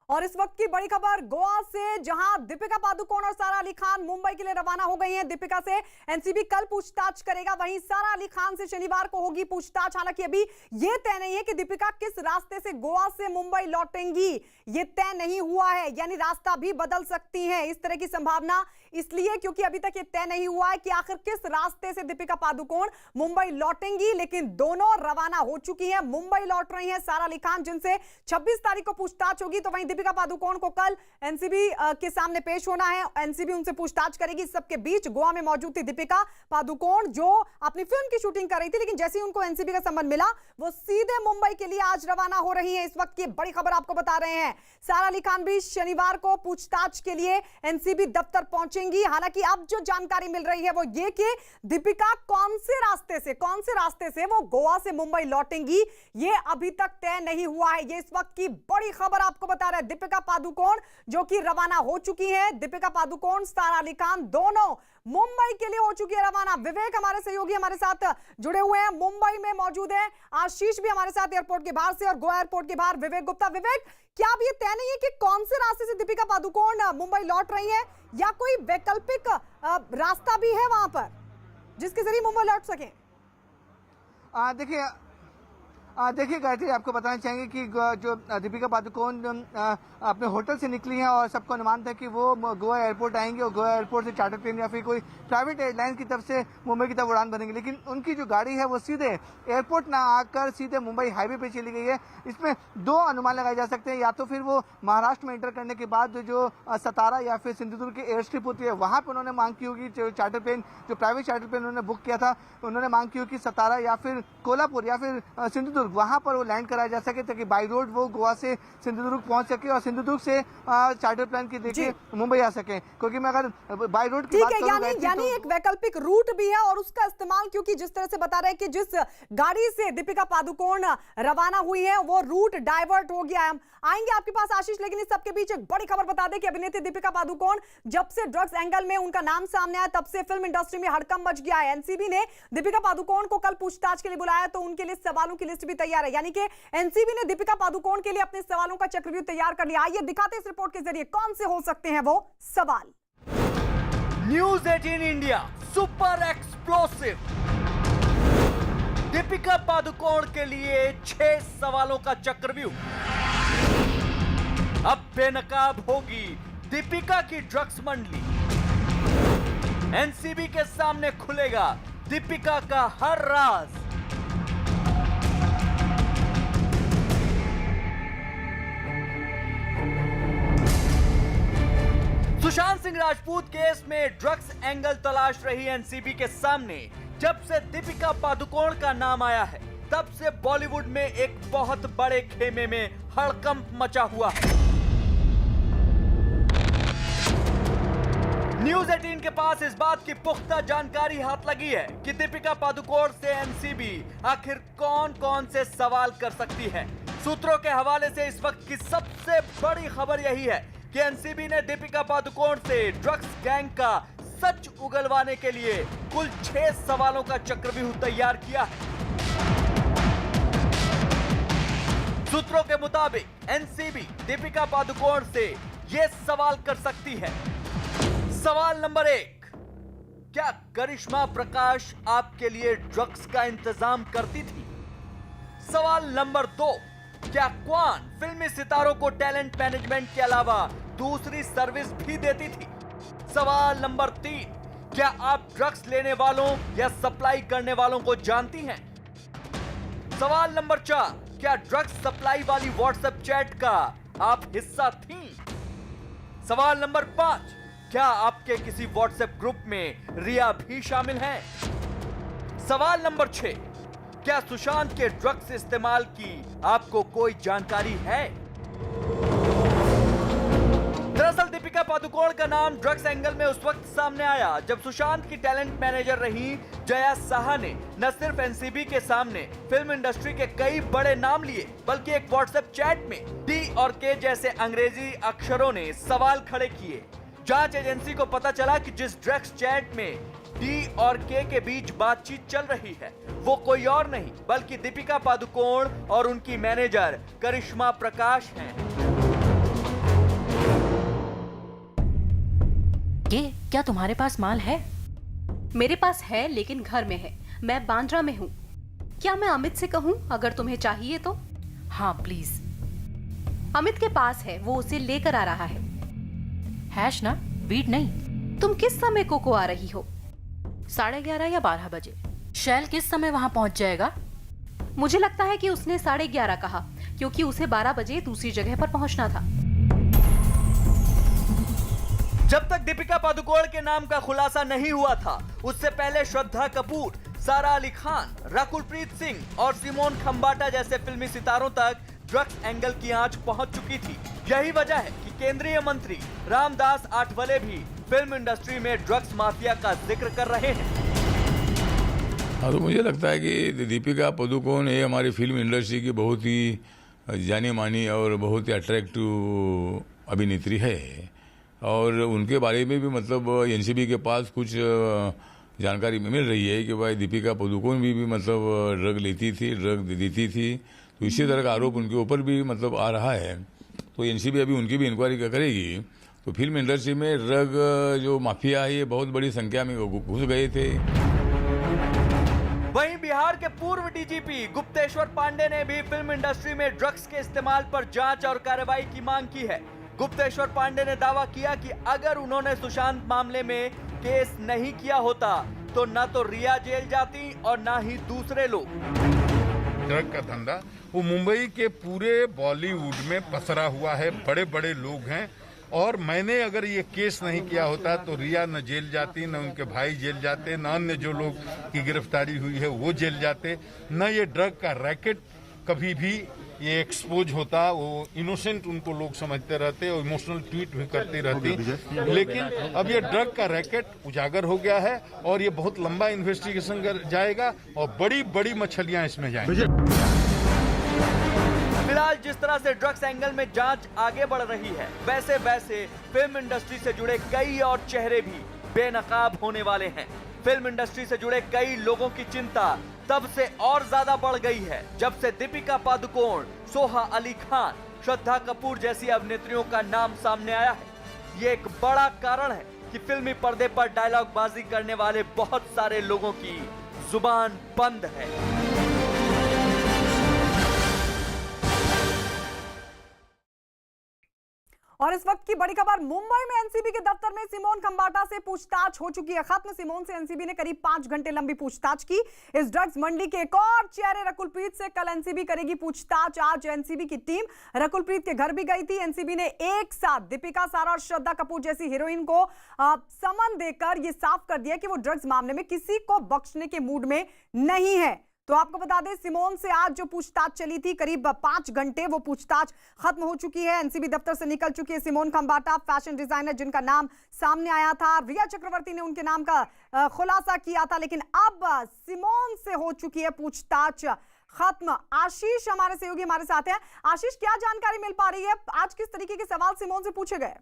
और इस वक्त की बड़ी खबर गोवा से, जहां दीपिका पादुकोण और सारा अली खान मुंबई के लिए रवाना हो गई हैं। दीपिका से एनसीबी कल पूछताछ करेगा, वहीं सारा अली खान से शनिवार को होगी पूछताछ। हालांकि अभी यह तय नहीं है कि दीपिका किस रास्ते से गोवा से मुंबई लौटेंगी, यह तय नहीं हुआ है, यानी रास्ता भी बदल सकती है। इस तरह की संभावना इसलिए क्योंकि अभी तक ये तय नहीं हुआ है कि आखिर किस रास्ते से दीपिका पादुकोण मुंबई लौटेंगी, लेकिन दोनों रवाना हो चुकी हैं, मुंबई लौट रही हैं सारा अली खान, जिनसे 26 तारीख को पूछताछ होगी। तो वहीं दीपिका पादुकोण को कल एनसीबी के सामने पेश होना है, एनसीबी उनसे पूछताछ करेगी। इस सबके बीच गोवा में मौजूद थी दीपिका पादुकोण, जो अपनी फिल्म की शूटिंग कर रही थी, लेकिन जैसे ही उनको एनसीबी का संबंध मिला वो सीधे मुंबई के लिए आज रवाना हो रही है। इस वक्त की बड़ी खबर आपको बता रहे हैं, सारा अली खान भी शनिवार को पूछताछ के लिए एनसीबी दफ्तर पहुंचेंगी। हालांकि अब जो जानकारी मिल रही है वो ये कि दीपिका कौन से रास्ते से वो गोवा से मुंबई लौटेंगी, ये अभी तक तय नहीं हुआ है। ये इस वक्त की बड़ी खबर आपको बता रहे हैं। दीपिका पादुकोण जो कि रवाना हो चुकी है, दीपिका पादुकोण, सारा अली खान दोनों मुंबई के लिए हो चुकी है रवाना। विवेक हमारे सहयोगी हमारे साथ जुड़े हुए हैं, मुंबई में मौजूद है। आशीष भी हमारे साथ एयरपोर्ट के बाहर से और गोवा एयरपोर्ट के बाहर विवेक गुप्ता। विवेक, क्या अब ये तय नहीं है कि कौन से रास्ते से दीपिका पादुकोण मुंबई लौट रही है, या कोई वैकल्पिक रास्ता भी है वहां पर जिसके जरिए मुंबई लौट सके? देखिए गायत्री, आपको बताना चाहेंगे कि जो दीपिका पादुकोण अपने होटल से निकली हैं और सबको अनुमान था कि वो गोवा एयरपोर्ट आएंगे और गोवा एयरपोर्ट से चार्टर प्लेन या फिर कोई प्राइवेट एयरलाइन की तरफ से मुंबई की तरफ उड़ान भरेंगे, लेकिन उनकी जो गाड़ी है वो सीधे एयरपोर्ट ना आकर सीधे मुंबई हाईवे पे चली गई है। इसमें दो अनुमान लगाए जा सकते हैं, या तो फिर वो महाराष्ट्र में एंटर करने के बाद जो सतारा या फिर सिंधुदुर्ग की एयर स्ट्रिप होती है वहाँ पर उन्होंने मांग की होगी, चार्टर प्लेन जो प्राइवेट चार्टर प्लेन उन्होंने बुक किया था उन्होंने मांग की होगी सतारा या फिर कोल्हापुर या फिर सिंधुदुर्ग वहां पर वो लैंड कराया जा सके, ताकि बाई रोड वो गोवा से सिंधुदुर्ग पहुंच सके और सिंधुदुर्ग से चार्टर प्लेन की देखिए मुंबई आ सके। क्योंकि मैं अगर बाई रोड की बात करूं, यानी एक वैकल्पिक रूट भी है और उसका इस्तेमाल, क्योंकि जिस तरह से बता रहे हैं कि जिस गाड़ी से दीपिका पादुकोण रवाना हुई है वो रूट डाइवर्ट हो गया है। हम आएंगे आपके पास आशीष, लेकिन इस सबके बीच एक बड़ी खबर बता दें कि अभिनेत्री दीपिका पादुकोण जब से ड्रग्स एंगल में उनका नाम सामने आया तब से फिल्म इंडस्ट्री में हड़कंप मच गया है। एनसीबी ने दीपिका पादुकोण को कल पूछताछ के लिए बुलाया तो उनके लिए सवालों की लिस्ट भी तैयार है, यानी कि एनसीबी ने दीपिका पादुकोण के लिए अपने सवालों का चक्रव्यूह तैयार कर लिया। आइए दिखाते हैं इस रिपोर्ट के जरिए कौन से हो सकते हैं वो सवाल। News 18 India super explosive, Deepika Padukone के लिए 6 सवालों का चक्रव्यूह। अब बेनकाब होगी दीपिका की ड्रग्स मंडली, एनसीबी के सामने खुलेगा दीपिका का हर राज। सुशांत सिंह राजपूत केस में ड्रग्स एंगल तलाश रही एनसीबी के सामने जब से दीपिका पादुकोण का नाम आया है, तब से बॉलीवुड में एक बहुत बड़े खेमे में हड़कंप मचा हुआ है। न्यूज 18 के पास इस बात की पुख्ता जानकारी हाथ लगी है कि दीपिका पादुकोण से एनसीबी आखिर कौन कौन से सवाल कर सकती है। सूत्रों के हवाले से इस वक्त की सबसे बड़ी खबर यही है कि एनसीबी ने दीपिका पादुकोण से ड्रग्स गैंग का सच उगलवाने के लिए कुल 6 सवालों का चक्रव्यूह तैयार किया है। सूत्रों के मुताबिक एनसीबी दीपिका पादुकोण से यह सवाल कर सकती है। सवाल नंबर 1, क्या करिश्मा प्रकाश आपके लिए ड्रग्स का इंतजाम करती थी? सवाल नंबर 2, क्या क्वान फिल्मी सितारों को टैलेंट मैनेजमेंट के अलावा दूसरी सर्विस भी देती थी? सवाल नंबर 3, क्या आप ड्रग्स लेने वालों या सप्लाई करने वालों को जानती हैं? सवाल नंबर 4, क्या ड्रग्स सप्लाई वाली व्हाट्सएप चैट का आप हिस्सा थीं? सवाल नंबर 5, क्या आपके किसी व्हाट्सएप ग्रुप में रिया भी शामिल हैं? सवाल नंबर 6, क्या सुशांत के ड्रग्स इस्तेमाल की आपको कोई जानकारी है? दरअसल दीपिका पादुकोण का नाम ड्रग्स एंगल में उस वक्त सामने आया जब सुशांत की टैलेंट मैनेजर रही जया साहा ने न सिर्फ एनसीबी के सामने फिल्म इंडस्ट्री के कई बड़े नाम लिए, बल्कि एक व्हाट्सएप चैट में डी और के जैसे अंग्रेजी अक्षरों ने सवाल खड़े किए। जांच एजेंसी को पता चला कि जिस ड्रग्स चैट में डी और के बीच बातचीत चल रही है वो कोई और नहीं बल्कि दीपिका पादुकोण और उनकी मैनेजर करिश्मा प्रकाश हैं। क्या तुम्हारे पास माल है? मेरे पास है लेकिन घर में है। मैं बांद्रा में हूँ। क्या मैं अमित से कहूँ अगर तुम्हें चाहिए तो? हाँ प्लीज। अमित के पास है, वो उसे लेकर आ रहा है। हैश ना, बीट नहीं। तुम किस समय को आ रही हो? 11:30 या 12 बजे। शैल किस समय वहां पहुंच जाएगा? मुझे लगता है कि उसने 11:30 कहा, क्योंकि उसे 12 बजे दूसरी जगह पर पहुंचना था। जब तक दीपिका पादुकोण के नाम का खुलासा नहीं हुआ था, उससे पहले श्रद्धा कपूर, सारा अली खान, रकुलप्रीत सिंह और सिमोन खंबाटा जैसे फिल्मी सितारों तक ड्रग्स एंगल की आंच पहुंच चुकी थी। यही वजह है कि केंद्रीय मंत्री रामदास आठवले भी फिल्म इंडस्ट्री में ड्रग्स माफिया का जिक्र कर रहे हैं। हाँ, तो मुझे लगता है कि दीपिका पादुकोण ये हमारी फिल्म इंडस्ट्री की बहुत ही जानी मानी और बहुत ही अट्रैक्टिव अभिनेत्री है, और उनके बारे में भी मतलब एनसीबी के पास कुछ जानकारी मिल रही है कि भाई दीपिका पादुकोण भी मतलब ड्रग लेती थी, ड्रग देती थी, तो इसी तरह का आरोप उनके ऊपर भी मतलब आ रहा है। तो एनसीबी अभी उनकी भी इंक्वायरी करेगी। तो फिल्म इंडस्ट्री में ड्रग जो माफिया है ये बहुत बड़ी संख्या में घुस गए थे। वहीं बिहार के पूर्व डीजीपी गुप्तेश्वर पांडे ने भी फिल्म इंडस्ट्री में ड्रग्स के इस्तेमाल पर जांच और कार्रवाई की मांग की है। गुप्तेश्वर पांडे ने दावा किया कि अगर उन्होंने सुशांत मामले में केस नहीं किया होता तो न तो रिया जेल जाती और न ही दूसरे लोग। ड्रग का धंधा वो मुंबई के पूरे बॉलीवुड में पसरा हुआ है, बड़े बड़े लोग हैं, और मैंने अगर ये केस नहीं किया होता तो रिया न जेल जाती, न उनके भाई जेल जाते, न अन्य जो लोग की गिरफ्तारी हुई है वो जेल जाते, न ये ड्रग का रैकेट कभी भी ये एक्सपोज होता। वो इनोसेंट उनको लोग समझते रहते और इमोशनल ट्वीट भी करती रहती, लेकिन अब ये ड्रग का रैकेट उजागर हो गया है और ये बहुत लंबा इन्वेस्टिगेशन जाएगा और बड़ी बड़ी मछलियां इसमें जाएंगी। फिलहाल जिस तरह से ड्रग्स एंगल में जांच आगे बढ़ रही है, वैसे वैसे फिल्म इंडस्ट्री से जुड़े कई और चेहरे भी बेनकाब होने वाले हैं। फिल्म इंडस्ट्री से जुड़े कई लोगों की चिंता तब से और ज्यादा बढ़ गई है जब से दीपिका पादुकोण, सोहा अली खान, श्रद्धा कपूर जैसी अभिनेत्रियों का नाम सामने आया है। ये एक बड़ा कारण है कि फिल्मी पर्दे पर डायलॉग बाजी करने वाले बहुत सारे लोगों की जुबान बंद है। और इस वक्त की बड़ी खबर, मुंबई में एनसीबी के दफ्तर में सिमोन खंबाटा से पूछताछ हो चुकी है खत्म। सिमोन से एनसीबी ने करीब 5 घंटे लंबी पूछताछ की। इस ड्रग्स मंडी के एक और चेहरे रकुलप्रीत से कल एनसीबी करेगी पूछताछ। आज एनसीबी की टीम रकुलप्रीत के घर भी गई थी। एनसीबी ने एक साथ दीपिका, सारा और श्रद्धा कपूर जैसी हीरोइन को समन देकर यह साफ कर दिया कि वो ड्रग्स मामले में किसी को बख्शने के मूड में नहीं है। तो आपको बता दें, सिमोन से आज जो पूछताछ चली थी करीब 5 घंटे, वो पूछताछ खत्म हो चुकी है। एनसीबी दफ्तर से निकल चुकी है सिमोन खंबाटा, फैशन डिजाइनर जिनका नाम सामने आया था। रिया चक्रवर्ती ने उनके नाम का खुलासा किया था, लेकिन अब सिमोन से हो चुकी है पूछताछ खत्म। आशीष हमारे सहयोगी हमारे साथ हैं। आशीष, क्या जानकारी मिल पा रही है? आज किस तरीके के सवाल सिमोन से पूछे गए?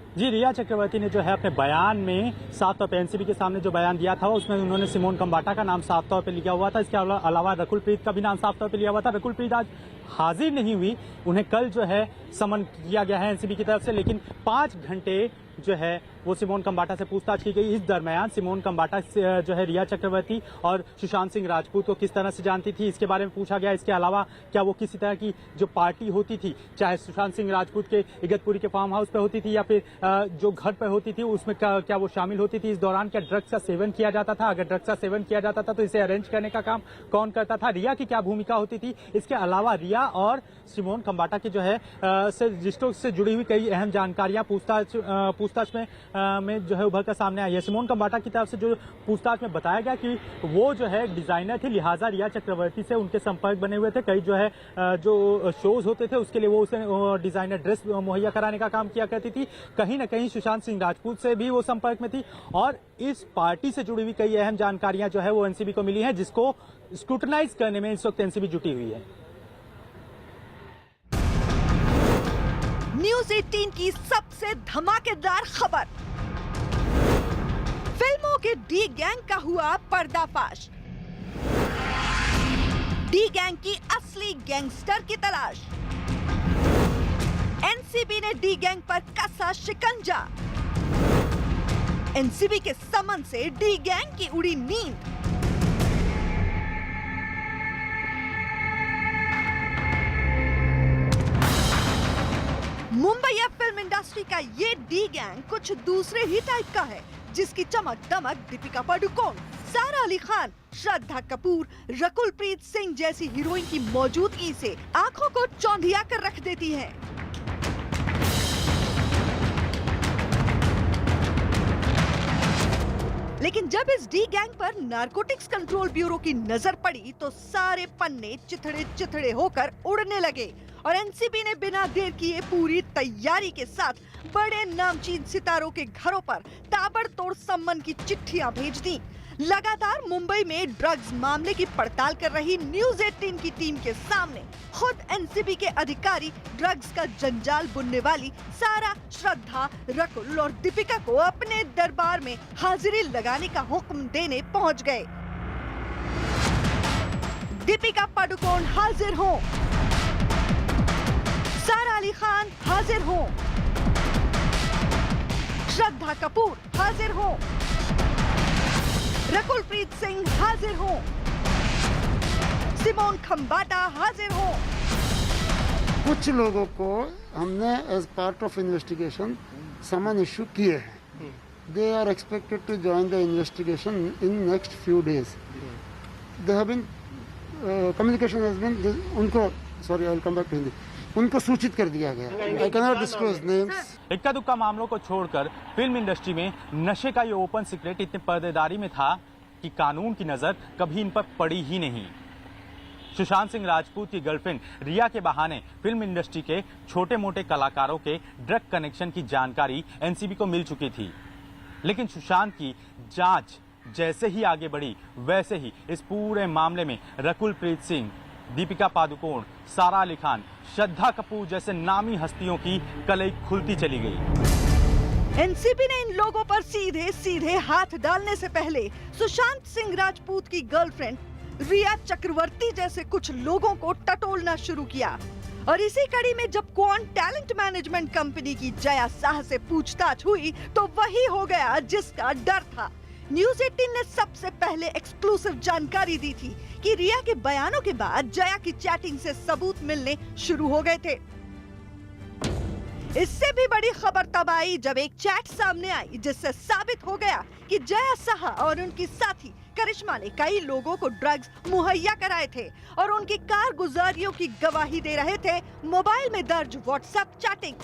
जी, रिया चक्रवर्ती ने जो है अपने बयान में साफ तौर पर एनसीबी के सामने जो बयान दिया था उसमें उन्होंने सिमोन खंबाटा का नाम साफ तौर पे लिखा हुआ था। इसके अलावा रकुलप्रीत का भी नाम साफ तौर पे लिया हुआ था। रकुलप्रीत आज हाजिर नहीं हुई, उन्हें कल जो है समन किया गया है एनसीबी की तरफ से, लेकिन 5 घंटे जो है वो सिमोन खंबाटा से पूछताछ की गई। इस दरमियान सिमोन खंबाटा से जो है रिया चक्रवर्ती और सुशांत सिंह राजपूत को किस तरह से जानती थी, इसके बारे में पूछा गया। इसके अलावा क्या वो किसी तरह की जो पार्टी होती थी, चाहे सुशांत सिंह राजपूत के इगतपुरी के फार्म हाउस पे होती थी या फिर जो घर पे होती थी, उसमें क्या वो शामिल होती थी? इस दौरान क्या ड्रग्स का सेवन किया जाता था? अगर ड्रग्स का सेवन किया जाता था तो इसे अरेंज करने का काम कौन करता था? रिया की क्या भूमिका होती थी? इसके अलावा रिया और सिमोन खंबाटा की जो है रिश्तों से जुड़ी हुई कई अहम जानकारियां पूछताछ में जो है उभर कर सामने आई है। सिमोन खंबाटा की तरफ से जो पूछताछ में बताया गया कि वो जो है डिजाइनर थी, लिहाजा रिया चक्रवर्ती से उनके संपर्क बने हुए थे। कई जो है जो शोज होते थे उसके लिए वो उसे डिजाइनर ड्रेस मुहैया कराने का काम किया करती थी। कहीं ना कहीं सुशांत सिंह राजपूत से भी वो संपर्क में थी और इस पार्टी से जुड़ी हुई कई अहम जानकारियां जो है वो एनसीबी को मिली है, जिसको स्क्रूटनाइज करने में इस वक्त एनसीबी जुटी हुई है। न्यूज़ 18 की सबसे धमाकेदार खबर, फिल्मों के डी गैंग का हुआ पर्दाफाश। डी गैंग की असली गैंगस्टर की तलाश। एनसीबी ने डी गैंग पर कसा शिकंजा। एनसीबी के समन से डी गैंग की उड़ी नींद। मुंबई फिल्म इंडस्ट्री का ये डी गैंग कुछ दूसरे ही टाइप का है, जिसकी चमक दमक दीपिका पादुकोण, सारा अली खान, श्रद्धा कपूर, रकुल प्रीत सिंह जैसी हीरोइन की मौजूदगी से आंखों को चौंधिया कर रख देती है। लेकिन जब इस डी गैंग पर नारकोटिक्स कंट्रोल ब्यूरो की नजर पड़ी तो सारे पन्ने चिथड़े चिथड़े होकर उड़ने लगे और एनसीबी ने बिना देर किए पूरी तैयारी के साथ बड़े नामचीन सितारों के घरों पर ताबड़तोड़ सम्मन की चिट्ठियां भेज दी। लगातार मुंबई में ड्रग्स मामले की पड़ताल कर रही न्यूज 18 की टीम के सामने खुद एनसीबी के अधिकारी ड्रग्स का जंजाल बुनने वाली सारा, श्रद्धा, रकुल और दीपिका को अपने दरबार में हाजिरी लगाने का हुक्म देने पहुंच गए। दीपिका पादुकोण हाजिर हो, सारा अली खान हाजिर हो, श्रद्धा कपूर हाजिर हो, रकुल प्रीत सिंह हाजिर हो, सिमोन खंबाटा हाजिर हो। कुछ लोगों को हमने as part of investigation summon issue किए हैं। They are expected to join the investigation in next few days. They have been communication has been उनको sorry I will come back to Hindi, उनको सूचित कर दिया गया। I can not disclose names. इक्का दुक्का मामलों को छोड़कर फिल्म इंडस्ट्री में नशे का ये ओपन सीक्रेट इतने पर्देदारी में था कि कानून की नजर कभी इन पर पड़ी ही नहीं। सुशांत सिंह राजपूत की गर्लफ्रेंड रिया के बहाने फिल्म इंडस्ट्री के छोटे मोटे कलाकारों के ड्रग कनेक्शन की जानकारी एनसीबी को मिल चुकी थी, लेकिन सुशांत की जांच जैसे ही आगे बढ़ी वैसे ही इस पूरे मामले में रकुल प्रीत सिंह, दीपिका पादुकोण, सारा अली खान, श्रद्धा कपूर जैसे नामी हस्तियों की कलई खुलती चली गई। एनसीबी ने इन लोगों पर सीधे सीधे हाथ डालने से पहले सुशांत सिंह राजपूत की गर्लफ्रेंड रिया चक्रवर्ती जैसे कुछ लोगों को टटोलना शुरू किया। और इसी कड़ी में जब क्वान टैलेंट मैनेजमेंट कंपनी की जया शाह से पूछताछ हुई तो वही हो गया जिसका डर था। न्यूज 18 ने सबसे पहले एक्सक्लूसिव जानकारी दी थी कि रिया के बयानों के बाद जया की चैटिंग से सबूत मिलने शुरू हो गए थे। इससे भी बड़ी खबर तब आई जब एक चैट सामने आई जिससे साबित हो गया कि जया शाह और उनकी साथी करिश्मा ने कई लोगों को ड्रग्स मुहैया कराए थे और उनकी कारगुजारियों की गवाही दे रहे थे मोबाइल में दर्ज व्हाट्सएप चैटिंग,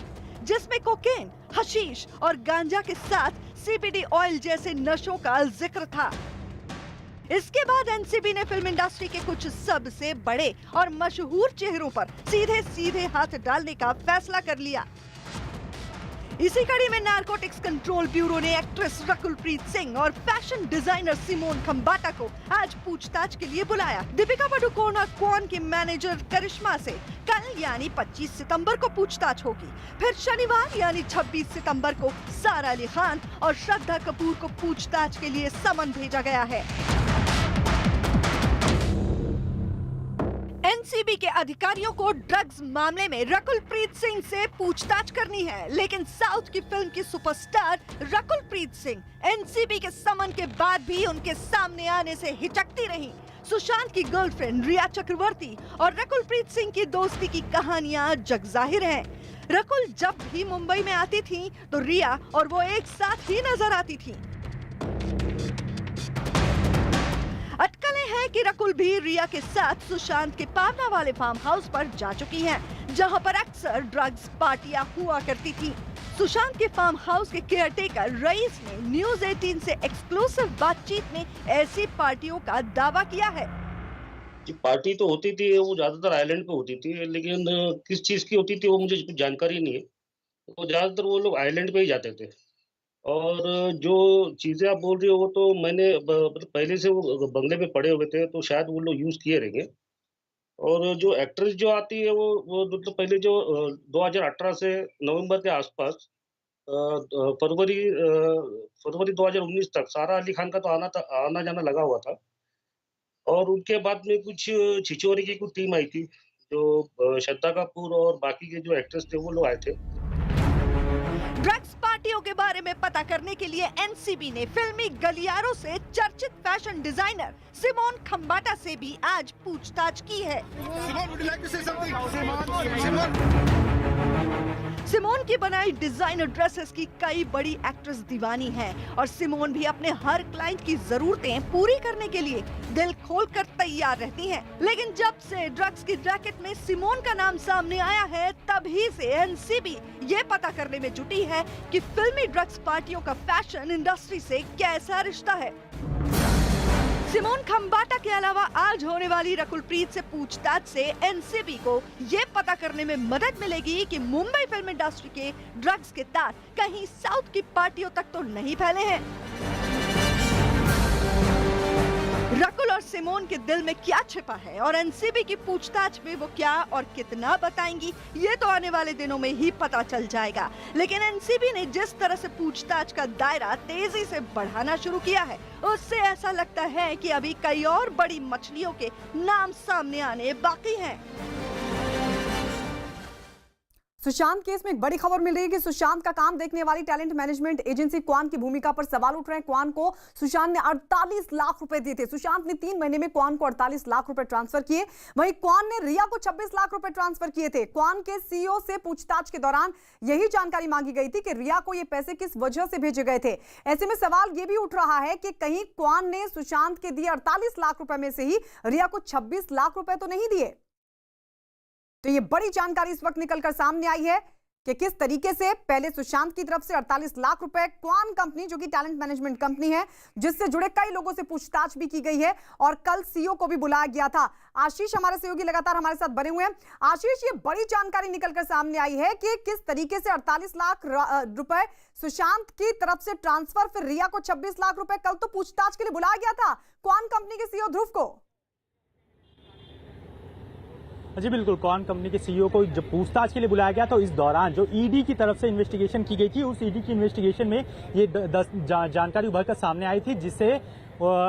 जिसमें कोकेन, हशीश और गांजा के साथ सीबीडी ऑयल जैसे नशों का जिक्र था। इसके बाद एनसीबी ने फिल्म इंडस्ट्री के कुछ सबसे बड़े और मशहूर चेहरों पर सीधे सीधे हाथ डालने का फैसला कर लिया। इसी कड़ी में नारकोटिक्स कंट्रोल ब्यूरो ने एक्ट्रेस रकुल प्रीत सिंह और फैशन डिजाइनर सिमोन खंबाटा को आज पूछताछ के लिए बुलाया। दीपिका पादुकोण और क्वान की मैनेजर करिश्मा से कल यानी 25 सितंबर को पूछताछ होगी। फिर शनिवार यानी 26 सितंबर को सारा अली खान और श्रद्धा कपूर को पूछताछ के लिए समन भेजा गया है। एनसीबी के अधिकारियों को ड्रग्स मामले में रकुल प्रीत सिंह से पूछताछ करनी है, लेकिन साउथ की फिल्म की सुपरस्टार रकुल प्रीत सिंह एनसीबी के समन के बाद भी उनके सामने आने से हिचकती रही। सुशांत की गर्लफ्रेंड रिया चक्रवर्ती और रकुल प्रीत सिंह की दोस्ती की कहानियां जगजाहिर हैं। रकुल जब भी मुंबई में आती थी तो रिया और वो एक साथ ही नजर आती थी। अटकलें हैं कि रकुल भी रिया के साथ सुशांत के पावना वाले फार्म हाउस पर जा चुकी हैं, जहां पर अक्सर ड्रग्स पार्टियां हुआ करती थी। सुशांत के फार्म हाउस के केयरटेकर रईस ने न्यूज 18 से एक्सक्लूसिव बातचीत में ऐसी पार्टियों का दावा किया है। जी पार्टी तो होती थी, वो ज्यादातर आइलैंड पे होती थी, लेकिन किस चीज की होती थी वो मुझे कुछ जानकारी नहीं है। तो ज्यादातर वो लोग आइलैंड पे ही जाते थे। और जो चीजें आप बोल रही हो वो तो मैंने पहले से वो बंगले में पड़े हुए थे, तो शायद वो लोग यूज किए रहेंगे। और जो एक्ट्रेस जो आती है वो मतलब पहले जो 2018 से नवंबर के आसपास फरवरी 2019 तक सारा अली खान का तो आना जाना लगा हुआ था। और उनके बाद में कुछ छिछोरे की कुछ टीम आई थी जो श्रद्धा कपूर और बाकी के जो एक्ट्रेस थे वो लोग आए थे। ड्रग्स पार्टियों के बारे में पता करने के लिए एनसीबी ने फिल्मी गलियारों से चर्चित फैशन डिजाइनर सिमोन खंबाटा से भी आज पूछताछ की है। सिमोन की बनाई डिजाइनर ड्रेसेस की कई बड़ी एक्ट्रेस दीवानी हैं और सिमोन भी अपने हर क्लाइंट की जरूरतें पूरी करने के लिए दिल खोलकर तैयार रहती हैं। लेकिन जब से ड्रग्स की रैकेट में सिमोन का नाम सामने आया है, तभी से एनसीबी ये पता करने में जुटी है कि फिल्मी ड्रग्स पार्टियों का फैशन इंडस्ट्री से कैसा रिश्ता है। सिमोन खंबाटा के अलावा आज होने वाली रकुलप्रीत से पूछताछ से एनसीबी को ये पता करने में मदद मिलेगी कि मुंबई फिल्म इंडस्ट्री के ड्रग्स के तार कहीं साउथ की पार्टियों तक तो नहीं फैले हैं। रकुल और सिमोन के दिल में क्या छिपा है और एनसीबी की पूछताछ में वो क्या और कितना बताएंगी, ये तो आने वाले दिनों में ही पता चल जाएगा। लेकिन एनसीबी ने जिस तरह से पूछताछ का दायरा तेजी से बढ़ाना शुरू किया है, उससे ऐसा लगता है कि अभी कई और बड़ी मछलियों के नाम सामने आने बाकी हैं। सुशांत केस में एक बड़ी खबर मिल रही है कि सुशांत का काम देखने वाली टैलेंट मैनेजमेंट एजेंसी क्वान की भूमिका पर सवाल उठ रहे हैं। क्वान को सुशांत ने 48 लाख रुपए दिए थे। सुशांत ने 3 महीने में क्वान को 48 लाख रुपए ट्रांसफर किए। वहीं क्वान ने रिया को 26 लाख रुपए ट्रांसफर किए थे। क्वान के सीईओ से पूछताछ के दौरान यही जानकारी मांगी गई थी कि रिया को ये पैसे किस वजह से भेजे गए थे। ऐसे में सवाल ये भी उठ रहा है कि कहीं क्वान ने सुशांत के दिए 48 लाख रुपए में से ही रिया को 26 लाख रुपए तो नहीं दिए। तो ये बड़ी जानकारी इस वक्त निकलकर सामने आई है कि किस तरीके से पहले सुशांत की तरफ से 48 लाख रुपए क्वान कंपनी, जो कि टैलेंट मैनेजमेंट कंपनी है, जिससे जुड़े कई लोगों से पूछताछ भी की गई है और कल सीईओ को भी बुलाया गया था। आशीष हमारे सहयोगी लगातार हमारे साथ बने हुए हैं। आशीष, ये बड़ी जानकारी निकलकर सामने आई है कि किस तरीके से 48 लाख रुपए सुशांत की तरफ से ट्रांसफर, फिर रिया को 26 लाख रुपए। कल तो पूछताछ के लिए बुलाया गया था क्वान कंपनी के सीईओ ध्रुव को। जी बिल्कुल, क्वान कंपनी के सीईओ को जब पूछताछ के लिए बुलाया गया तो इस दौरान जो ईडी की तरफ से इन्वेस्टिगेशन की गई थी, उस ईडी की इन्वेस्टिगेशन में ये 10 जानकारी उभरकर सामने आई थी, जिससे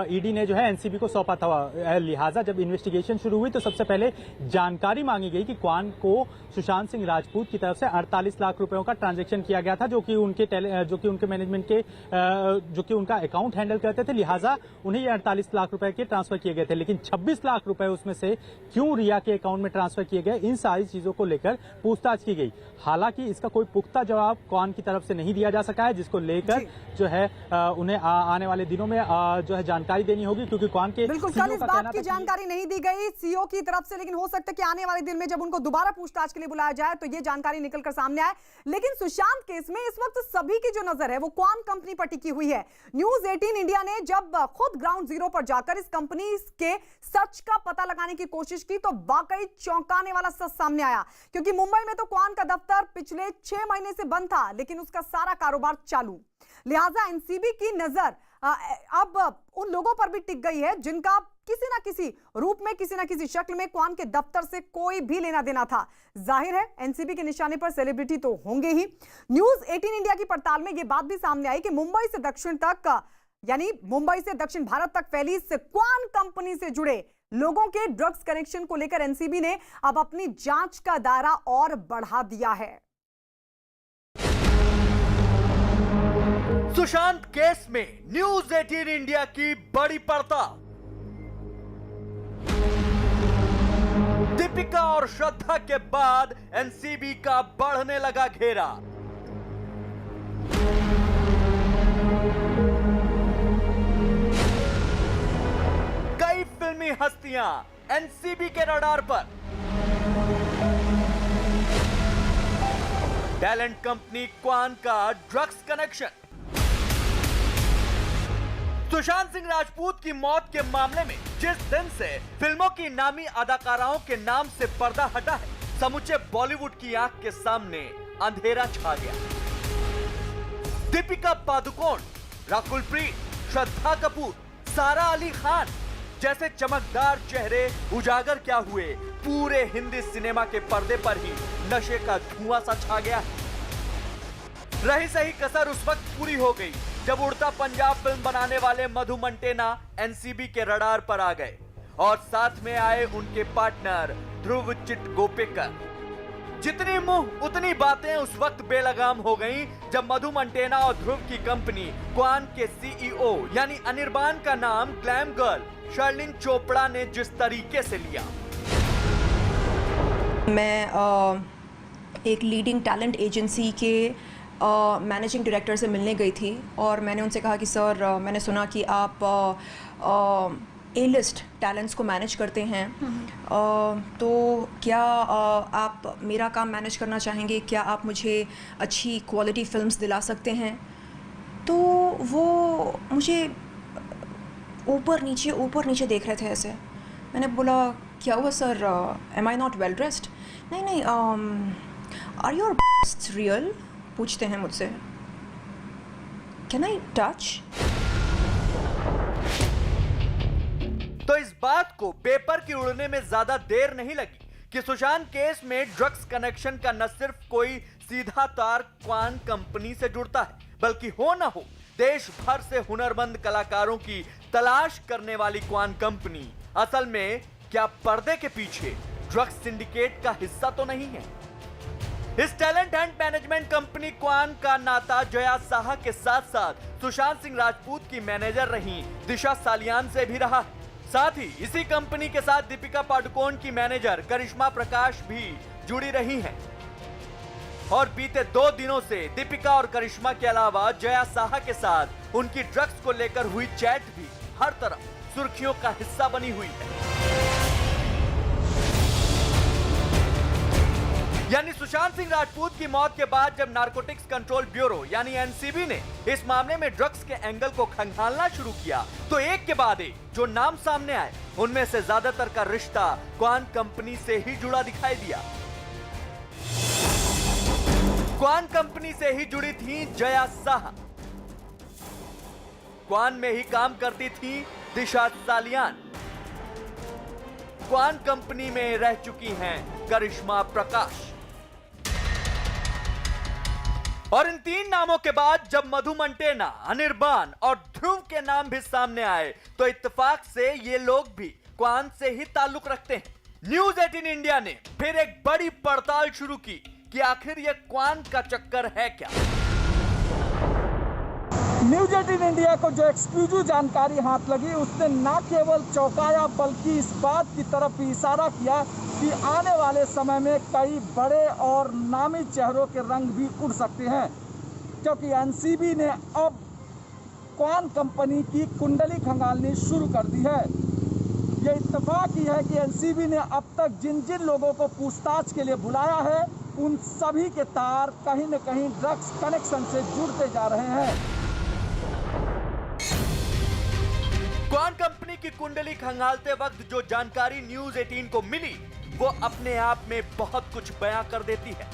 ईडी ने जो है एनसीबी को सौंपा था। लिहाजा जब इन्वेस्टिगेशन शुरू हुई तो सबसे पहले जानकारी मांगी गई कि क्वान को सुशांत सिंह राजपूत की तरफ से 48 लाख रुपयों का ट्रांजैक्शन किया गया था, जो कि उनके मैनेजमेंट के जो कि उनका अकाउंट हैंडल करते थे। लिहाजा उन्हें ये 48 लाख रुपए के ट्रांसफर किए गए थे। लेकिन 26 लाख रुपए उसमें से क्यों रिया के अकाउंट में ट्रांसफर किए गए, इन सारी चीजों को लेकर पूछताछ की गई। हालांकि इसका कोई पुख्ता जवाब क्वान की तरफ से नहीं दिया जा सका है, जिसको लेकर जो है उन्हें आने वाले दिनों में जो है जानकारी देनी होगी, क्योंकि क्वान के बिल्कुल कल इस बात की जानकारी नहीं दी गई सीईओ की तरफ से, लेकिन हो सकता है कि आने वाले दिन में जब उनको दोबारा पूछताछ के लिए बुलाया जाए तो ये जानकारी निकलकर सामने आए। लेकिन सुशांत केस में इस वक्त सभी की जो नजर है वो क्वान कंपनी पर टिकी हुई है। न्यूज 18 इंडिया ने जब खुद ग्राउंड जीरो पर जाकर इस कंपनी के सच का पता लगाने की कोशिश की तो वाकई चौंकाने वाला सच सामने आया, क्योंकि मुंबई में तो क्वान का दफ्तर पिछले 6 महीने से बंद था, लेकिन उसका सारा कारोबार चालू। लिहाजा एनसीबी की नजर अब उन लोगों पर भी टिक गई है जिनका किसी ना किसी रूप में, किसी ना किसी शक्ल में क्वान के दफ्तर से कोई भी लेना देना था। जाहिर है एनसीबी के निशाने पर सेलिब्रिटी तो होंगे ही। न्यूज 18 इंडिया की पड़ताल में यह बात भी सामने आई कि मुंबई से दक्षिण तक, यानी मुंबई से दक्षिण भारत तक फैली इस क्वान कंपनी से जुड़े लोगों के ड्रग्स कनेक्शन को लेकर एनसीबी ने अब अपनी जांच का दायरा और बढ़ा दिया है। सुशांत केस में न्यूज 18 इंडिया की बड़ी पड़ताल। दीपिका और श्रद्धा के बाद एनसीबी का बढ़ने लगा घेरा। कई फिल्मी हस्तियां एनसीबी के रडार पर। टैलेंट कंपनी क्वान का ड्रग्स कनेक्शन। सुशांत सिंह राजपूत की मौत के मामले में जिस दिन से फिल्मों की नामी अदाकाराओं के नाम से पर्दा हटा है, समूचे बॉलीवुड की आंख के सामने अंधेरा छा गया। दीपिका पादुकोण, रकुलप्रीत, श्रद्धा कपूर, सारा अली खान जैसे चमकदार चेहरे उजागर क्या हुए, पूरे हिंदी सिनेमा के पर्दे पर ही नशे का धुआं सा छा गया। रही सही कसर उस वक्त पूरी हो गई जब उड़ता पंजाब फिल्म बनाने वाले मधु मंटेना एनसीबी के रडार पर आ गए। और साथ में आए उनके पार्टनर ध्रुव चिटगोपेकर। जितनी मुंह उतनी बातें उस वक्त बेलगाम हो गईं जब मधु मंटेना और ध्रुव की कंपनी क्वान के सीईओ यानी अनिर्बान का नाम ग्लैम गर्ल शर्लिन चोपड़ा ने जिस तरीके से लिया। मैं एक लीडिंग टैलेंट एजेंसी के मैनेजिंग डायरेक्टर से मिलने गई थी और मैंने उनसे कहा कि सर मैंने सुना कि आप ए-लिस्ट टैलेंट्स को मैनेज करते हैं, तो क्या आप मेरा काम मैनेज करना चाहेंगे? क्या आप मुझे अच्छी क्वालिटी फिल्म्स दिला सकते हैं? तो वो मुझे ऊपर नीचे देख रहे थे ऐसे। मैंने बोला क्या हुआ sir, am I not well dressed? नहीं, आर योर ब्रेस्ट्स रियल? पूछते हैं मुझसे। Can I touch? तो इस बात को पेपर की उड़ने में ज्यादा देर नहीं लगी कि सुशांत केस में ड्रग्स कनेक्शन का न सिर्फ कोई सीधा तार क्वान कंपनी से जुड़ता है, बल्कि हो न हो देश भर से हुनरमंद कलाकारों की तलाश करने वाली क्वान कंपनी असल में क्या पर्दे के पीछे ड्रग्स सिंडिकेट का हिस्सा तो नहीं है। इस talent and management company Kwan का नाता जया साहा के साथ साथ सुशांत सिंह राजपूत की मैनेजर रही दिशा सालियान से भी रहा है। साथ ही इसी कंपनी के साथ दीपिका पादुकोण की मैनेजर करिश्मा प्रकाश भी जुड़ी रही हैं। और बीते 2 दिनों से दीपिका और करिश्मा के अलावा जया साहा के साथ उनकी ड्रग्स को लेकर हुई चैट भी हर तरफ सुर्खियों का हिस्सा बनी हुई है। यानी सुशांत सिंह राजपूत की मौत के बाद जब नारकोटिक्स कंट्रोल ब्यूरो यानी एनसीबी ने इस मामले में ड्रग्स के एंगल को खंगालना शुरू किया तो एक के बाद एक जो नाम सामने आए उनमें से ज्यादातर का रिश्ता क्वान कंपनी से ही जुड़ा दिखाई दिया। क्वान कंपनी से ही जुड़ी थी जया साहा, क्वान में ही काम करती थी दिशा सालियान, क्वान कंपनी में रह चुकी हैं करिश्मा प्रकाश। और इन 3 नामों के बाद जब मधु मंटेना, अनिर्बान और ध्रुव के नाम भी सामने आए तो इत्तेफाक से ये लोग भी क्वान से ही ताल्लुक रखते हैं। न्यूज 18 इंडिया ने फिर एक बड़ी पड़ताल शुरू की कि आखिर ये क्वान का चक्कर है क्या। न्यूज 18 इंडिया को जो एक्सक्लूसिव जानकारी हाथ लगी उसने न केवल चौंकाया बल्कि इस बात की तरफ भी इशारा किया कि आने वाले समय में कई बड़े और नामी चेहरों के रंग भी उड़ सकते हैं, क्योंकि एनसीबी ने अब क्वान कंपनी की कुंडली खंगालनी शुरू कर दी है। ये इत्तेफाक ही है कि एनसीबी ने अब तक जिन जिन लोगों को पूछताछ के लिए बुलाया है उन सभी के तार कहीं न कहीं ड्रग्स कनेक्शन से जुड़ते जा रहे हैं। क्वान कंपनी की कुंडली खंगालते वक्त जो जानकारी न्यूज 18 को मिली वो अपने आप में बहुत कुछ बयां कर देती है।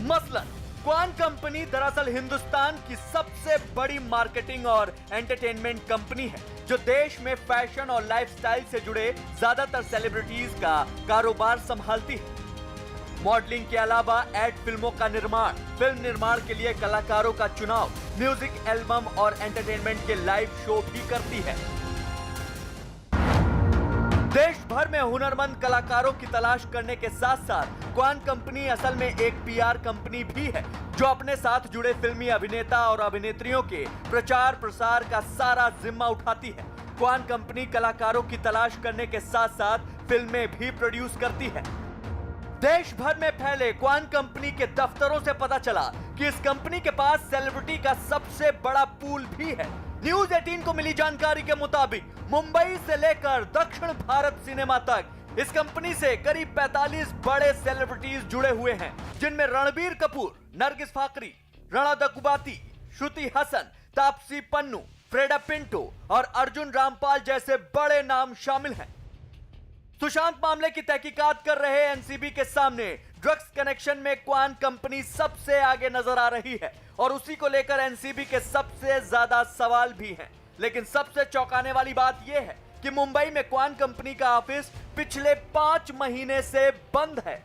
मसलन क्वान कंपनी दरअसल हिंदुस्तान की सबसे बड़ी मार्केटिंग और एंटरटेनमेंट कंपनी है जो देश में फैशन और लाइफस्टाइल से जुड़े ज्यादातर सेलिब्रिटीज का कारोबार संभालती है। मॉडलिंग के अलावा एड फिल्मों का निर्माण, फिल्म निर्माण के लिए कलाकारों का चुनाव, म्यूजिक एल्बम और एंटरटेनमेंट के लाइव शो भी करती है। देश भर में हुनरमंद कलाकारों की तलाश करने के साथ साथ क्वान कंपनी असल में एक पीआर कंपनी भी है जो अपने साथ जुड़े फिल्मी अभिनेता और अभिनेत्रियों के प्रचार प्रसार का सारा जिम्मा उठाती है। क्वान कंपनी कलाकारों की तलाश करने के साथ साथ फिल्में भी प्रोड्यूस करती है। देश भर में फैले क्वान कंपनी के दफ्तरों से पता चला कि इस कंपनी के पास सेलिब्रिटी का सबसे बड़ा पूल भी है। न्यूज 18 को मिली जानकारी के मुताबिक मुंबई से लेकर दक्षिण भारत सिनेमा तक इस कंपनी से करीब 45 बड़े सेलिब्रिटीज जुड़े हुए हैं, जिनमें रणबीर कपूर, नरगिस फाकरी, राणा दग्गुबाती, श्रुति हसन, तापसी पन्नू, फ्रेडा पिंटो और अर्जुन रामपाल जैसे बड़े नाम शामिल हैं। सुशांत मामले की तहकीकात कर रहे एनसीबी के सामने ड्रग्स कनेक्शन में क्वान कंपनी सबसे आगे नजर आ रही है और उसी को लेकर एनसीबी के सबसे ज्यादा सवाल भी हैं। लेकिन सबसे चौंकाने वाली बात यह है कि मुंबई में क्वान कंपनी का ऑफिस पिछले 5 महीने से बंद है।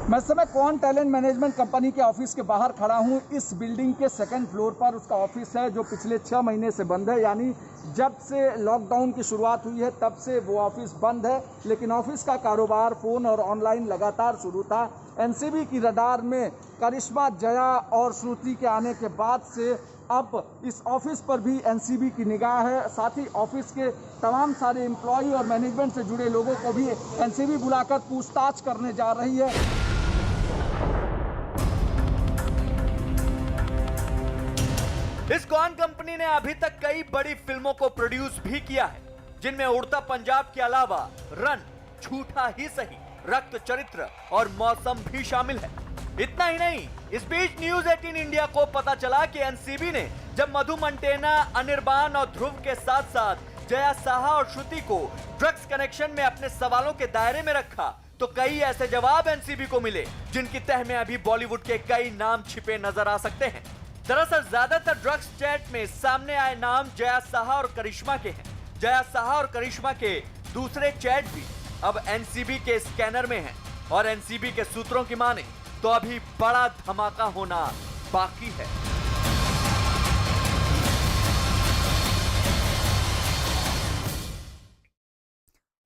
मैं इस समय कौन टैलेंट मैनेजमेंट कंपनी के ऑफिस के बाहर खड़ा हूं। इस बिल्डिंग के सेकंड फ्लोर पर उसका ऑफिस है जो पिछले 6 महीने से बंद है, यानी जब से लॉकडाउन की शुरुआत हुई है तब से वो ऑफिस बंद है। लेकिन ऑफिस का कारोबार फोन और ऑनलाइन लगातार शुरू था। एनसीबी की रडार में करिश्मा, जया और श्रुति के आने के बाद से अब इस ऑफिस पर भी एनसीबी की निगाह है। साथ ही ऑफिस के तमाम सारे एम्प्लॉय और मैनेजमेंट से जुड़े लोगों को भी एनसीबी बुलाकर पूछताछ करने जा रही है। इस गॉन कंपनी ने अभी तक कई बड़ी फिल्मों को प्रोड्यूस भी किया है, जिनमें उड़ता पंजाब के अलावा रन, झूठा ही सही, रक्त चरित्र और मौसम भी शामिल है। इतना ही नहीं, इस बीच न्यूज 18 इंडिया को पता चला कि एनसीबी ने जब मधु मंटेना, अनिर्बान और ध्रुव के साथ साथ जया साहा और श्रुति को ड्रग्स कनेक्शन में अपने सवालों के दायरे में रखा, तो कई ऐसे जवाब एनसीबी को मिले जिनकी तह में अभी बॉलीवुड के कई नाम छिपे नजर आ सकते हैं। दरअसल ज्यादातर ड्रग्स चैट में सामने आए नाम जया साहा और करिश्मा के हैं। जया साहा और करिश्मा के दूसरे चैट भी अब एनसीबी के स्कैनर में हैं और एनसीबी के सूत्रों की माने तो अभी बड़ा धमाका होना बाकी है।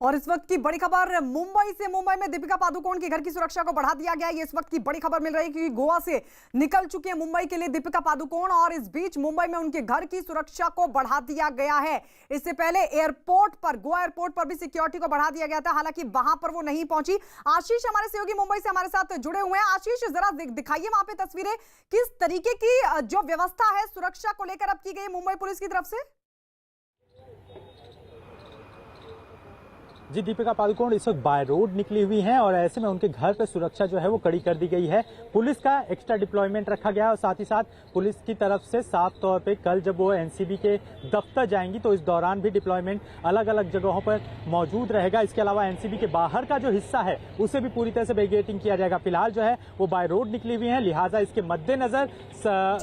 और इस वक्त की बड़ी खबर मुंबई से। मुंबई में दीपिका पादुकोण के घर की सुरक्षा को बढ़ा दिया गया है। ये इस वक्त की बड़ी खबर मिल रही है कि गोवा से निकल चुकी है मुंबई के लिए दीपिका पादुकोण, और इस बीच मुंबई में उनके घर की सुरक्षा को बढ़ा दिया गया है। इससे पहले एयरपोर्ट पर, गोवा एयरपोर्ट पर भी सिक्योरिटी को बढ़ा दिया गया था, हालांकि वहां पर वो नहीं पहुंची। आशीष हमारे सहयोगी मुंबई से हमारे साथ जुड़े हुए हैं। आशीष, जरा दिखाइए वहां पे तस्वीरें, किस तरीके की जो व्यवस्था है सुरक्षा को लेकर अब की गई मुंबई पुलिस की तरफ से? जी, दीपिका पादुकोण इस वक्त बाय रोड निकली हुई हैं और ऐसे में उनके घर पर सुरक्षा जो है वो कड़ी कर दी गई है। पुलिस का एक्स्ट्रा डिप्लॉयमेंट रखा गया और साथ ही साथ पुलिस की तरफ से साफ तौर पे कल जब वो एनसीबी के दफ्तर जाएंगी तो इस दौरान भी डिप्लॉयमेंट अलग अलग जगहों पर मौजूद रहेगा। इसके अलावा एनसीबी के बाहर का जो हिस्सा है उसे भी पूरी तरह से बैरिकेडिंग किया जाएगा। फिलहाल जो है वो बाय रोड निकली हुई है, लिहाजा इसके मद्देनजर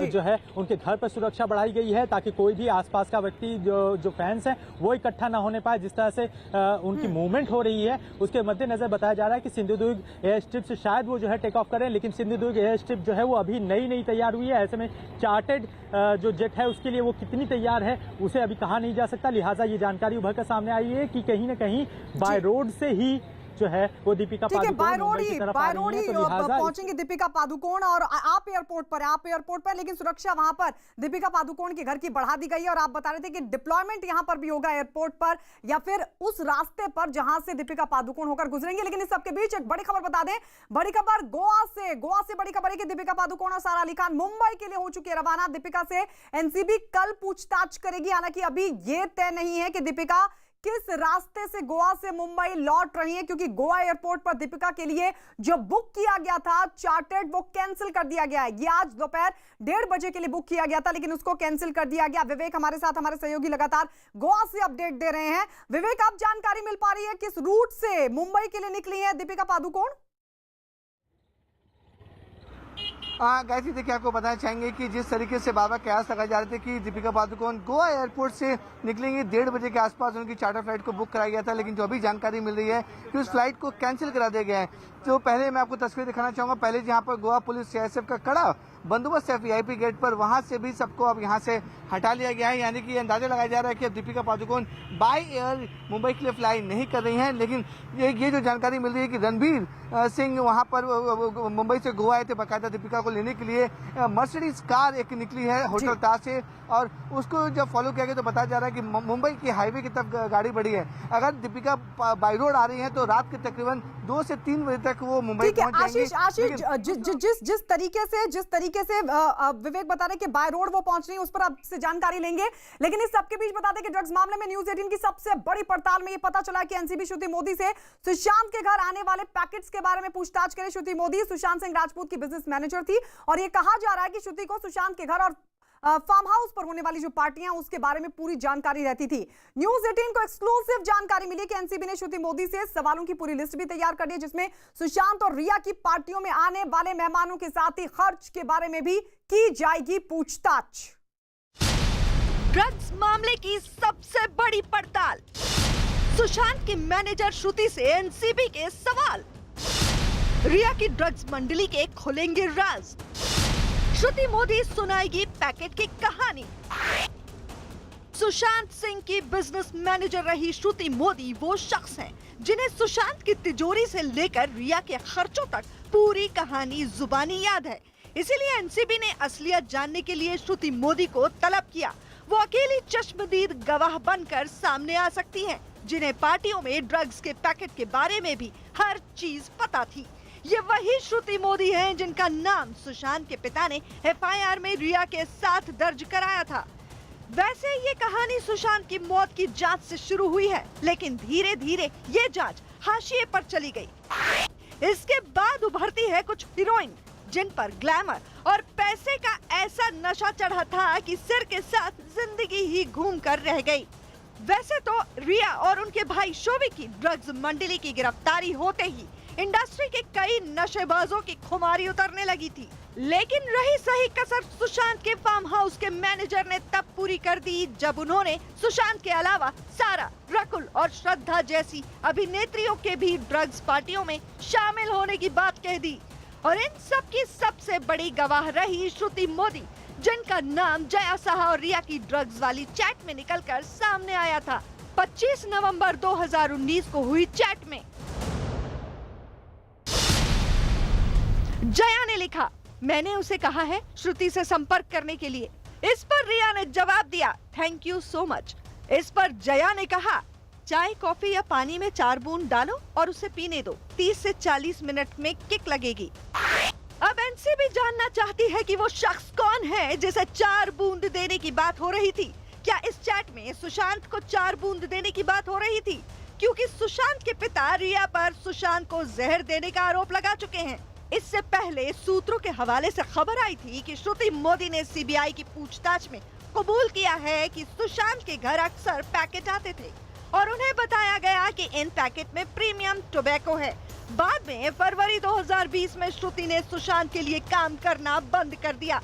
जो है उनके घर पर सुरक्षा बढ़ाई गई है ताकि कोई भी आसपास का व्यक्ति जो फैंस है वो इकट्ठा ना होने पाए। जिस तरह से उनकी मूवमेंट हो रही है उसके मद्देनजर बताया जा रहा है कि सिंधुदुर्ग एयर स्ट्रिप से शायद वो जो है टेक ऑफ करें, लेकिन सिंधुदुर्ग एयर स्ट्रिप जो है वो अभी नई तैयार हुई है। ऐसे में चार्टेड जो जेट है उसके लिए वो कितनी तैयार है उसे अभी कहा नहीं जा सकता। लिहाजा ये जानकारी उभर कर सामने आई है कि कहीं ना कहीं बाय रोड से ही जो है वो दीपिका पादुकोण पहुंचेंगे दीपिका पादुकोण, और आप एयरपोर्ट पर, लेकिन सुरक्षा वहां पर दीपिका पादुकोण के घर की बढ़ा दी गई है। और आप बता रहे थे कि डिप्लॉयमेंट यहां पर भी होगा एयरपोर्ट पर या फिर उस रास्ते पर जहां से दीपिका पादुकोण होकर गुजरेंगे। लेकिन इस सबके बीच एक बड़ी खबर बता दें, बड़ी खबर गोवा से बड़ी खबर है कि दीपिका पादुकोण और सारा अली खान मुंबई के लिए हो चुके रवाना। दीपिका से एनसीबी कल पूछताछ करेगी, हालांकि अभी यह तय नहीं है कि दीपिका किस रास्ते से गोवा से मुंबई लौट रही है, क्योंकि गोवा एयरपोर्ट पर दीपिका के लिए जो बुक किया गया था चार्टर्ड, वो कैंसिल कर दिया गया है। ये आज दोपहर 1:30 बजे के लिए बुक किया गया था, लेकिन उसको कैंसिल कर दिया गया। विवेक हमारे साथ, हमारे सहयोगी लगातार गोवा से अपडेट दे रहे हैं। विवेक, आप जानकारी मिल पा रही है किस रूट से मुंबई के लिए निकली है दीपिका पादुकोण? गायत्री, देखिए आपको बताना चाहेंगे कि जिस तरीके से बाबा कयास लगाए जा रहे थे कि दीपिका पादुकोण गोवा एयरपोर्ट से निकलेंगे 1:30 बजे के आसपास, उनकी चार्टर फ्लाइट को बुक कराया गया था, लेकिन जो अभी जानकारी मिल रही है कि उस फ्लाइट को कैंसिल करा दिया गया है। तो पहले मैं आपको तस्वीर दिखाना चाहूंगा, पहले जहां पर गोवा पुलिस सीआईएसएफ का कड़ा बंदोबस्त है वीआईपी गेट पर, वहां से भी सबको अब यहां से हटा लिया गया है। यानी कि अंदाजा लगाया जा रहा है कि अब दीपिका पादुकोण बाय एयर मुंबई के लिए फ्लाई नहीं कर रही हैं। लेकिन ये जो जानकारी मिल रही है कि रणबीर सिंह वहां पर मुंबई से गोवा आए थे बाकायदा दीपिका को लेने के लिए। मर्सिडीज कार एक निकली है होटल ताज से, और उसको जब फॉलो किया गया तो बताया जा रहा है कि मुंबई की हाईवे की तरफ गाड़ी बढ़ी है। अगर दीपिका बाय रोड आ रही है तो रात के तकरीबन 2 से 3 बजे तक वो मुंबई पहुंच जाएंगी। आशीष, जिस तरीके से विवेक बता रहे कि बाय रोड वो पहुंच रही है, उस पर आपसे जानकारी लेंगे। लेकिन इस सबके बीच बता दें कि ड्रग्स मामले में न्यूज 18 की सबसे बड़ी पड़ताल में ये पता चला कि एनसीबी श्रुति मोदी से सुशांत के घर आने वाले पैकेट्स के बारे में पूछताछ करे। श्रुति मोदी सुशांत सिंह राजपूत की बिजनेस मैनेजर थी, और ये कहा जा रहा है कि श्रुति को सुशांत के घर और फार्म हाउस पर होने वाली जो पार्टियां उसके बारे में पूरी जानकारी रहती थी। न्यूज 18 को एक्सक्लूसिव जानकारी मिली कि एनसीबी ने श्रुति मोदी से सवालों की पूरी लिस्ट भी तैयार कर दी है, जिसमें सुशांत और रिया की पार्टियों में आने वाले मेहमानों के साथ ही खर्च के बारे में भी की जाएगी पूछताछ। ड्रग्स मामले की सबसे बड़ी पड़ताल, सुशांत की मैनेजर श्रुति से एनसीबी के सवाल, रिया की ड्रग्स मंडली के खुलेंगे राज। श्रुति मोदी सुनाएगी पैकेट की कहानी। सुशांत सिंह की बिजनेस मैनेजर रही श्रुति मोदी वो शख्स हैं जिन्हें सुशांत की तिजोरी से लेकर रिया के खर्चों तक पूरी कहानी जुबानी याद है। इसीलिए एनसीबी ने असलियत जानने के लिए श्रुति मोदी को तलब किया। वो अकेली चश्मदीद गवाह बनकर सामने आ सकती हैं, जिन्हें पार्टियों में ड्रग्स के पैकेट के बारे में भी हर चीज पता थी। ये वही श्रुति मोदी हैं जिनका नाम सुशांत के पिता ने एफआईआर में रिया के साथ दर्ज कराया था। वैसे ये कहानी सुशांत की मौत की जांच से शुरू हुई है, लेकिन धीरे धीरे ये जांच हाशिए पर चली गई। इसके बाद उभरती है कुछ हीरोइन जिन पर ग्लैमर और पैसे का ऐसा नशा चढ़ा था कि सिर के साथ जिंदगी ही घूम कर रह गई। वैसे तो रिया और उनके भाई शोविक की ड्रग्स मंडली की गिरफ्तारी होते ही इंडस्ट्री के कई नशेबाजों की खुमारी उतरने लगी थी, लेकिन रही सही कसर सुशांत के फार्म हाउस के मैनेजर ने तब पूरी कर दी जब उन्होंने सुशांत के अलावा सारा, रकुल और श्रद्धा जैसी अभिनेत्रियों के भी ड्रग्स पार्टियों में शामिल होने की बात कह दी। और इन सब की सबसे बड़ी गवाह रही श्रुति मोदी, जिनका नाम जया साहा और रिया की ड्रग्स वाली चैट में निकलकर सामने आया था। 25 नवंबर 2019 को हुई चैट में जया ने लिखा, मैंने उसे कहा है श्रुति से संपर्क करने के लिए। इस पर रिया ने जवाब दिया, थैंक यू सो मच। इस पर जया ने कहा, चाय कॉफी या पानी में 4 बूंद डालो और उसे पीने दो, 30 से 40 मिनट में किक लगेगी। अब एनसीबी जानना चाहती है कि वो शख्स कौन है जिसे 4 बूंद देने की बात हो रही थी। क्या इस चैट में सुशांत को 4 बूंद देने की बात हो रही थी? क्योंकि सुशांत के पिता रिया पर सुशांत को जहर देने का आरोप लगा चुके हैं। इससे पहले सूत्रों के हवाले से खबर आई थी कि श्रुति मोदी ने सीबीआई की पूछताछ में कबूल किया है कि सुशांत के घर अक्सर पैकेट आते थे और उन्हें बताया गया कि इन पैकेट में प्रीमियम टोबैको है। बाद में फरवरी 2020 में श्रुति ने सुशांत के लिए काम करना बंद कर दिया।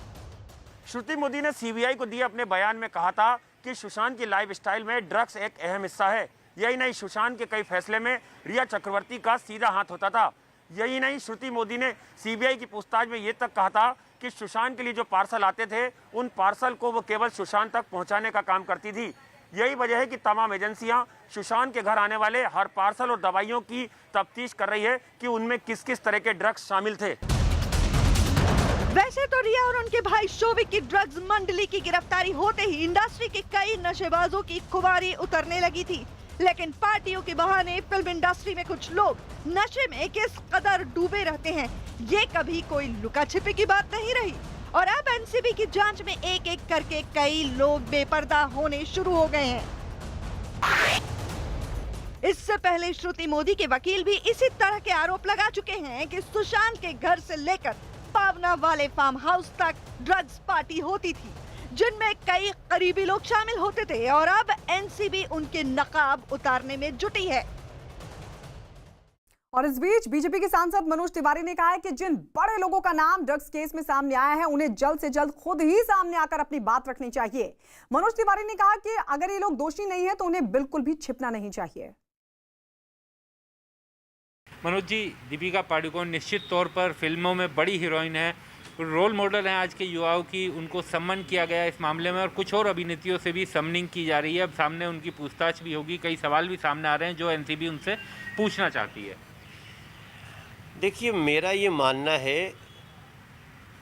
श्रुति मोदी ने सीबीआई को दिए अपने बयान में कहा था कि सुशांत की लाइफस्टाइल में ड्रग्स एक अहम हिस्सा है। यही नहीं, सुशांत के कई फैसले में रिया चक्रवर्ती का सीधा हाथ होता था। यही नहीं, श्रुति मोदी ने सीबीआई की पूछताछ में ये तक कहा था कि सुशांत के लिए जो पार्सल आते थे उन पार्सल को वो केवल सुशांत तक पहुंचाने का काम करती थी। यही वजह है कि तमाम एजेंसियां सुशांत के घर आने वाले हर पार्सल और दवाइयों की तफ्तीश कर रही है कि उनमें किस किस तरह के ड्रग्स शामिल थे। वैसे तो रिया और उनके भाई शोविक की ड्रग्स मंडली की गिरफ्तारी होते ही इंडस्ट्री के कई नशेबाजों की खुमारी उतरने लगी थी, लेकिन पार्टियों के बहाने फिल्म इंडस्ट्री में कुछ लोग नशे में किस कदर डूबे रहते हैं, ये कभी कोई लुका छिपी की बात नहीं रही। और अब एनसीबी की जांच में एक एक करके कई लोग बेपर्दा होने शुरू हो गए हैं। इससे पहले श्रुति मोदी के वकील भी इसी तरह के आरोप लगा चुके हैं कि सुशांत के घर से लेकर पावना वाले फार्म हाउस तक ड्रग्स पार्टी होती थी, जिनमें कई करीबी लोग शामिल होते थे और अब एनसीबी उनके नकाब उतारने में जुटी है। और इस बीच बीजेपी के सांसद मनोज तिवारी ने कहा है कि जिन बड़े लोगों का नाम ड्रग्स केस में सामने आया है उन्हें जल्द से जल्द खुद ही सामने आकर अपनी बात रखनी चाहिए। मनोज तिवारी ने कहा कि अगर ये लोग दोषी नहीं है तो उन्हें बिल्कुल भी छिपना नहीं चाहिए। मनोज जी, दीपिका पादुकोण निश्चित तौर पर फिल्मों में बड़ी हीरोइन है, रोल मॉडल हैं आज के युवाओं की। उनको सम्मन किया गया इस मामले में और कुछ और अभिनेत्रियों से भी समनिंग की जा रही है। अब सामने उनकी पूछताछ भी होगी, कई सवाल भी सामने आ रहे हैं जो एनसीबी उनसे पूछना चाहती है। देखिए, मेरा ये मानना है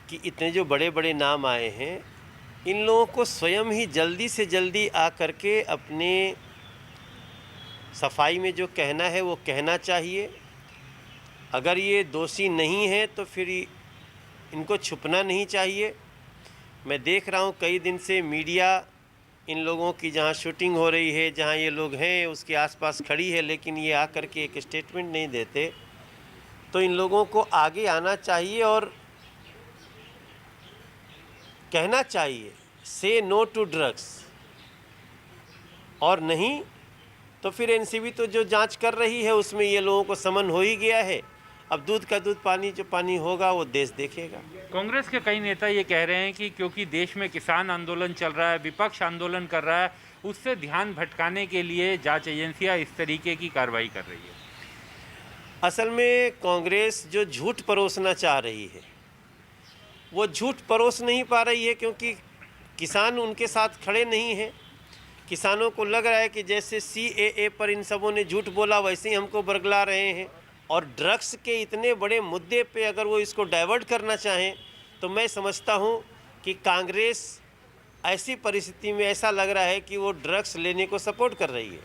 कि इतने जो बड़े बड़े नाम आए हैं, इन लोगों को स्वयं ही जल्दी से जल्दी आ करके अपने सफाई में जो कहना है वो कहना चाहिए। अगर ये दोषी नहीं है तो फिर इनको छुपना नहीं चाहिए। मैं देख रहा हूँ कई दिन से मीडिया इन लोगों की जहाँ शूटिंग हो रही है, जहाँ ये लोग हैं उसके आसपास खड़ी है, लेकिन ये आकर के एक स्टेटमेंट नहीं देते। तो इन लोगों को आगे आना चाहिए और कहना चाहिए से नो टू ड्रग्स, और नहीं तो फिर एनसीबी तो जो जांच कर रही है उसमें ये लोगों को समन हो ही गया है। अब दूध का दूध, पानी जो पानी होगा वो देश देखेगा। कांग्रेस के कई नेता ये कह रहे हैं कि क्योंकि देश में किसान आंदोलन चल रहा है, विपक्ष आंदोलन कर रहा है, उससे ध्यान भटकाने के लिए जांच एजेंसियां इस तरीके की कार्रवाई कर रही है। असल में कांग्रेस जो झूठ परोसना चाह रही है वो झूठ परोस नहीं पा रही है, क्योंकि किसान उनके साथ खड़े नहीं हैं। किसानों को लग रहा है कि जैसे CAA पर इन सबों ने झूठ बोला वैसे ही हमको बरगला रहे हैं। और ड्रग्स के इतने बड़े मुद्दे पे अगर वो इसको डाइवर्ट करना चाहें तो मैं समझता हूँ कि कांग्रेस ऐसी परिस्थिति में ऐसा लग रहा है कि वो ड्रग्स लेने को सपोर्ट कर रही है।